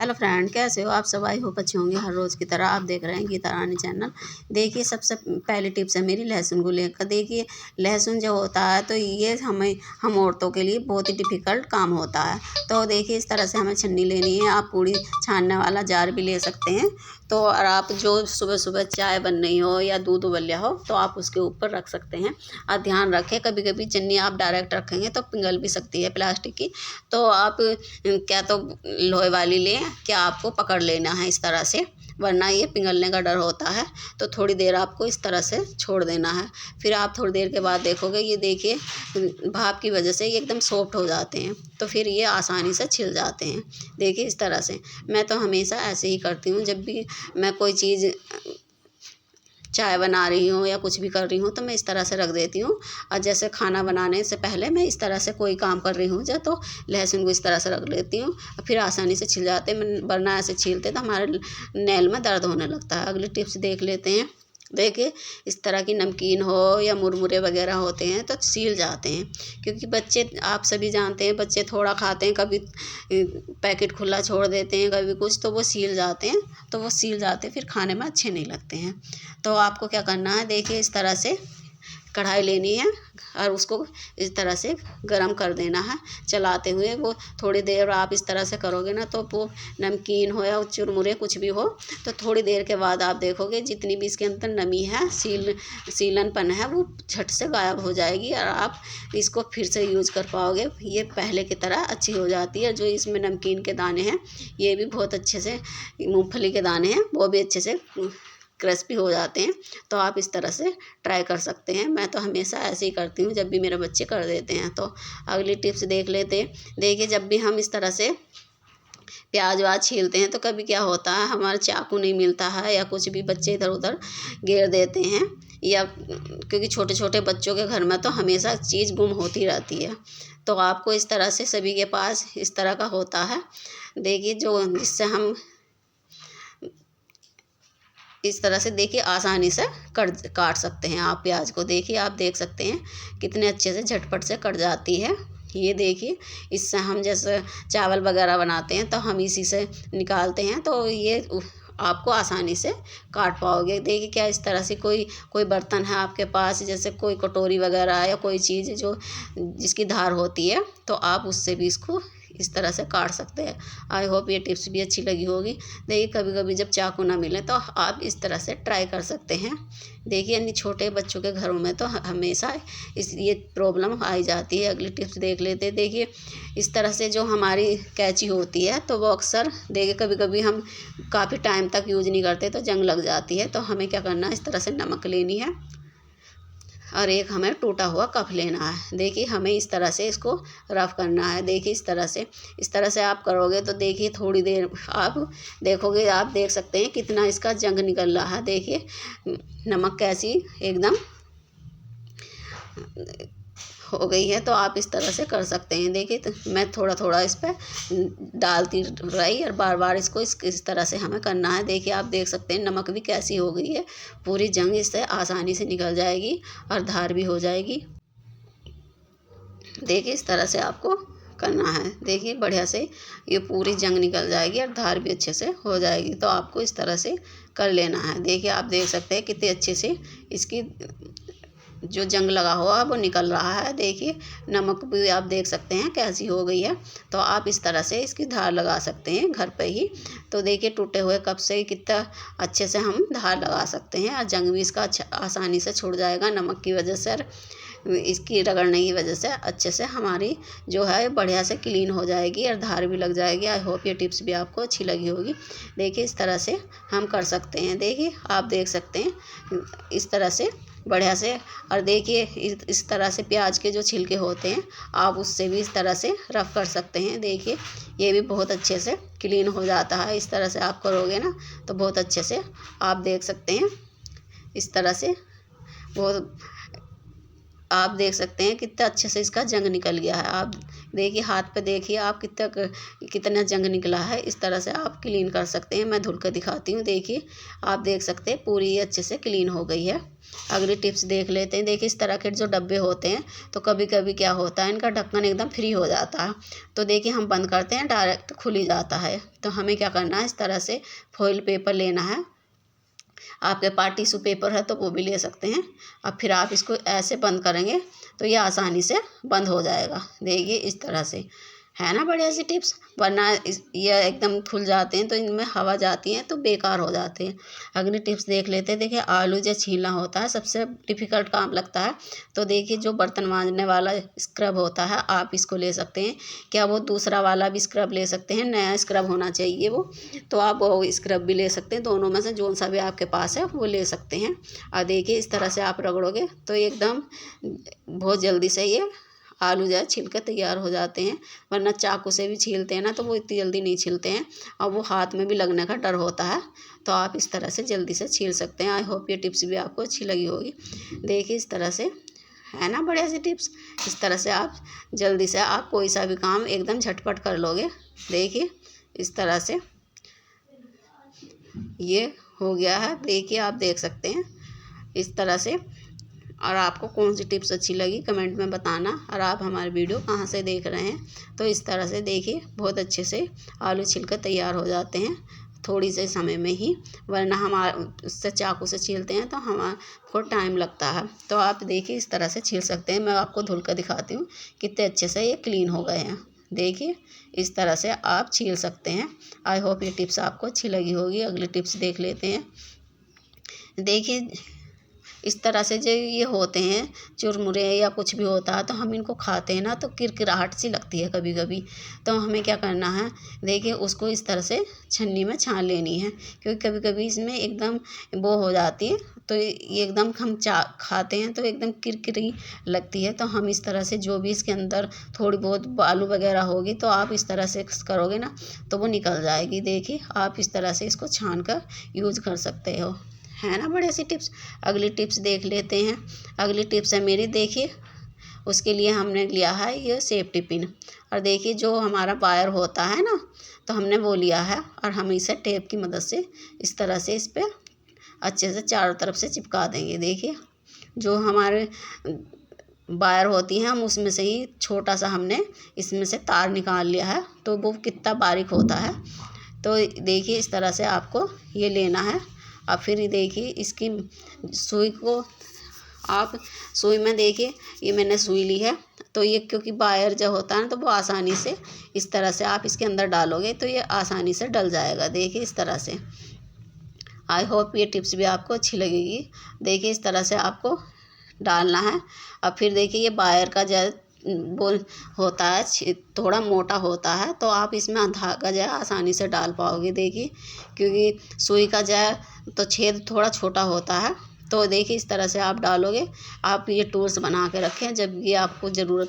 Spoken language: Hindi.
हेलो फ्रेंड, कैसे हो आप सब? आई होप अच्छे होंगे। हर रोज़ की तरह आप देख रहे हैं गीता रानी चैनल। देखिए, सबसे पहली टिप्स है मेरी लहसुन को लेकर। देखिए, लहसुन जो होता है तो ये हम औरतों के लिए बहुत ही डिफ़िकल्ट काम होता है। तो देखिए, इस तरह से हमें छन्नी लेनी है। आप पूड़ी छानने वाला जार भी ले सकते हैं। तो और आप जो सुबह सुबह चाय बन रही हो या दूध उबल हो तो आप उसके ऊपर रख सकते हैं। और ध्यान रखें, कभी कभी छन्नी आप डायरेक्ट रखेंगे तो पिघल भी सकती है प्लास्टिक की। तो आप क्या तो लोहे वाली लें, क्या आपको पकड़ लेना है इस तरह से, वरना ये पिघलने का डर होता है। तो थोड़ी देर आपको इस तरह से छोड़ देना है। फिर आप थोड़ी देर के बाद देखोगे, ये देखिए भाप की वजह से ये एकदम सॉफ्ट हो जाते हैं। तो फिर ये आसानी से छिल जाते हैं। देखिए इस तरह से। मैं तो हमेशा ऐसे ही करती हूँ। जब भी मैं कोई चीज़ चाय बना रही हूँ या कुछ भी कर रही हूँ तो मैं इस तरह से रख देती हूँ। और जैसे खाना बनाने से पहले मैं इस तरह से कोई काम कर रही हूँ तो लहसुन को इस तरह से रख लेती हूँ। और फिर आसानी से छिल जाते हैं, वरना ऐसे छीलते तो हमारे नेल में दर्द होने लगता है। अगली टिप्स देख लेते हैं। देखिए, इस तरह की नमकीन हो या मुरमुरे वगैरह होते हैं तो सील जाते हैं। क्योंकि बच्चे, आप सभी जानते हैं, बच्चे थोड़ा खाते हैं, कभी पैकेट खुला छोड़ देते हैं, कभी कुछ, तो वो सील जाते हैं। तो वो सील जाते फिर खाने में अच्छे नहीं लगते हैं। तो आपको क्या करना है, देखिए इस तरह से कढ़ाई लेनी है और उसको इस तरह से गरम कर देना है चलाते हुए। वो थोड़ी देर आप इस तरह से करोगे ना तो वो नमकीन हो या चुरमुरे कुछ भी हो, तो थोड़ी देर के बाद आप देखोगे जितनी भी इसके अंदर नमी है, सीलनपन है, वो झट से गायब हो जाएगी और आप इसको फिर से यूज कर पाओगे। ये पहले की तरह अच्छी हो जाती है। जो इसमें नमकीन के दाने हैं ये भी बहुत अच्छे से, मूंगफली के दाने हैं वो भी अच्छे से क्रिस्पी हो जाते हैं। तो आप इस तरह से ट्राई कर सकते हैं। मैं तो हमेशा ऐसे ही करती हूँ जब भी मेरे बच्चे कर देते हैं। तो अगली टिप्स देख लेते हैं। देखिए, जब भी हम इस तरह से प्याज व्याज छीलते हैं तो कभी क्या होता है, हमारा चाकू नहीं मिलता है या कुछ भी, बच्चे इधर उधर घेर देते हैं। या क्योंकि छोटे छोटे बच्चों के घर में तो हमेशा चीज़ गुम होती रहती है। तो आपको इस तरह से, सभी के पास इस तरह का होता है। देखिए, जो जिससे हम इस तरह से, देखिए आसानी से काट सकते हैं आप प्याज को। देखिए, आप देख सकते हैं कितने अच्छे से झटपट से कट जाती है। ये देखिए, इससे हम जैसे चावल वगैरह बनाते हैं तो हम इसी से निकालते हैं। तो ये आपको आसानी से काट पाओगे। देखिए, क्या इस तरह से कोई कोई बर्तन है आपके पास, जैसे कोई कटोरी वगैरह या कोई चीज़ जो जिसकी धार होती है, तो आप उससे भी इसको इस तरह से काट सकते हैं। आई होप ये टिप्स भी अच्छी लगी होगी। देखिए, कभी कभी जब चाकू ना मिले तो आप इस तरह से ट्राई कर सकते हैं। देखिए, यानी छोटे बच्चों के घरों में तो हमेशा ये प्रॉब्लम आई जाती है। अगली टिप्स देख लेते हैं। देखिए, इस तरह से जो हमारी कैंची होती है तो वो अक्सर, देखिए कभी कभी हम काफ़ी टाइम तक यूज नहीं करते तो जंग लग जाती है। तो हमें क्या करना है, इस तरह से नमक लेनी है और एक हमें टूटा हुआ कप लेना है। देखिए, हमें इस तरह से इसको रफ करना है। देखिए इस तरह से आप करोगे तो देखिए थोड़ी देर आप देखोगे, आप देख सकते हैं कितना इसका जंग निकल रहा है। देखिए नमक कैसी एकदम हो गई है। तो आप इस तरह से कर सकते हैं। देखिए, तो मैं थोड़ा थोड़ा इस पर डालती रही और बार बार इसको इस तरह से हमें करना है। देखिए, आप देख सकते हैं नमक भी कैसी हो गई है, पूरी जंग इससे आसानी से निकल जाएगी और धार भी हो जाएगी। देखिए, इस तरह से आपको करना है। देखिए, बढ़िया से ये पूरी जंग निकल जाएगी और धार भी अच्छे से हो जाएगी। तो आपको इस तरह से कर लेना है। देखिए, आप देख सकते हैं कितने अच्छे से इसकी जो जंग लगा हुआ है वो निकल रहा है। देखिए, नमक भी आप देख सकते हैं कैसी हो गई है। तो आप इस तरह से इसकी धार लगा सकते हैं घर पे ही। तो देखिए, टूटे हुए कप से कितना अच्छे से हम धार लगा सकते हैं और जंग भी इसका अच्छा आसानी से छूट जाएगा। नमक की वजह से, इसकी रगड़ने की वजह से अच्छे से हमारी जो है बढ़िया से क्लीन हो जाएगी और धार भी लग जाएगी। आई होप ये टिप्स भी आपको अच्छी लगी होगी। देखिए, इस तरह से हम कर सकते हैं। देखिए, आप देख सकते हैं इस तरह से बढ़िया से। और देखिए, इस तरह से प्याज के जो छिलके होते हैं आप उससे भी इस तरह से रफ कर सकते हैं। देखिए, ये भी बहुत अच्छे से क्लीन हो जाता है। इस तरह से आप करोगे ना तो बहुत अच्छे से आप देख सकते हैं इस तरह से। बहुत आप देख सकते हैं कितना अच्छे से इसका जंग निकल गया है। आप देखिए हाथ पे देखिए आप कितना जंग निकला है। इस तरह से आप क्लीन कर सकते हैं। मैं धुल कर दिखाती हूँ। देखिए आप देख सकते हैं पूरी अच्छे से क्लीन हो गई है। अगली टिप्स देख लेते हैं। देखिए इस तरह के जो डब्बे होते हैं तो कभी कभी क्या होता है, इनका ढक्कन एकदम फ्री हो जाता है। तो देखिए हम बंद करते हैं, डायरेक्ट खुल ही जाता है। तो हमें क्या करना है, इस तरह से फॉइल पेपर लेना है। आपके पास टिश्यू पेपर है तो वो भी ले सकते हैं। अब फिर आप इसको ऐसे बंद करेंगे तो ये आसानी से बंद हो जाएगा। देखिए इस तरह से, है ना बढ़िया सी टिप्स। वरना ये एकदम खुल जाते हैं तो इनमें हवा जाती है तो बेकार हो जाते हैं। अगली टिप्स देख लेते हैं। देखिए आलू जो छीलना होता है सबसे डिफ़िकल्ट काम लगता है। तो देखिए जो बर्तन मांजने वाला स्क्रब होता है आप इसको ले सकते हैं। क्या वो दूसरा वाला भी स्क्रब ले सकते हैं, नया स्क्रब होना चाहिए वो। तो आप वो स्क्रब भी ले सकते हैं। दोनों में से जो सा भी आपके पास है वो ले सकते हैं। और देखिए इस तरह से आप रगड़ोगे तो एकदम बहुत जल्दी से ये आलू जो है छिल के तैयार हो जाते हैं। वरना चाकू से भी छीलते हैं ना तो वो इतनी जल्दी नहीं छिलते हैं और वो हाथ में भी लगने का डर होता है। तो आप इस तरह से जल्दी से छील सकते हैं। आई होप ये टिप्स भी आपको अच्छी लगी होगी। देखिए इस तरह से, है ना बढ़िया सी टिप्स। इस तरह से आप जल्दी से आप कोई सा भी काम एकदम झटपट कर लोगे। देखिए इस तरह से ये हो गया है। देखिए आप देख सकते हैं इस तरह से। और आपको कौन सी टिप्स अच्छी लगी कमेंट में बताना। और आप हमारे वीडियो कहाँ से देख रहे हैं। तो इस तरह से देखिए बहुत अच्छे से आलू छिलकर तैयार हो जाते हैं थोड़ी से समय में ही। वरना हम उससे चाकू से छीलते हैं तो हमारे टाइम लगता है। तो आप देखिए इस तरह से छील सकते हैं। मैं आपको धुल कर दिखाती हूँ कितने अच्छे से ये क्लीन हो गए हैं। देखिए इस तरह से आप छील सकते हैं। आई होप ये टिप्स आपको अच्छी लगी होगी। अगली टिप्स देख लेते हैं। देखिए इस तरह से जो ये होते हैं चुरमुरे या कुछ भी होता है तो हम इनको खाते हैं ना तो किरकिराहट सी लगती है कभी कभी। तो हमें क्या करना है, देखिए उसको इस तरह से छन्नी में छान लेनी है। क्योंकि कभी कभी इसमें एकदम वो हो जाती है तो ये एकदम हम खाते हैं तो एकदम किरकिरी लगती है। तो हम इस तरह से जो भी इसके अंदर थोड़ी बहुत बालू वगैरह होगी तो आप इस तरह से करोगे ना तो वो निकल जाएगी। देखिए आप इस तरह से इसको छान कर यूज़ कर सकते हो, है ना बढ़िया सी टिप्स। अगली टिप्स देख लेते हैं। अगली टिप्स है मेरी। देखिए उसके लिए हमने लिया है ये सेफ्टी पिन। और देखिए जो हमारा वायर होता है ना तो हमने वो लिया है और हम इसे टेप की मदद से इस तरह से इस पर अच्छे से चारों तरफ से चिपका देंगे। देखिए जो हमारे वायर होती हैं हम उसमें से ही छोटा सा हमने इसमें से तार निकाल लिया है तो वो कितना बारीक होता है। तो देखिए इस तरह से आपको ये लेना है। और फिर देखिए इसकी सुई को आप सुई में देखिए ये मैंने सुई ली है। तो ये क्योंकि वायर जो होता है ना तो वो आसानी से इस तरह से आप इसके अंदर डालोगे तो ये आसानी से डल जाएगा। देखिए इस तरह से। आई होप ये टिप्स भी आपको अच्छी लगेगी। देखिए इस तरह से आपको डालना है। और फिर देखिए ये वायर का जो वो होता है थोड़ा मोटा होता है तो आप इसमें धागा जो है आसानी से डाल पाओगे। देखिए क्योंकि सुई का जो है तो छेद थोड़ा छोटा होता है। तो देखिए इस तरह से आप डालोगे। आप ये टूल्स बना के रखें, जब ये आपको ज़रूरत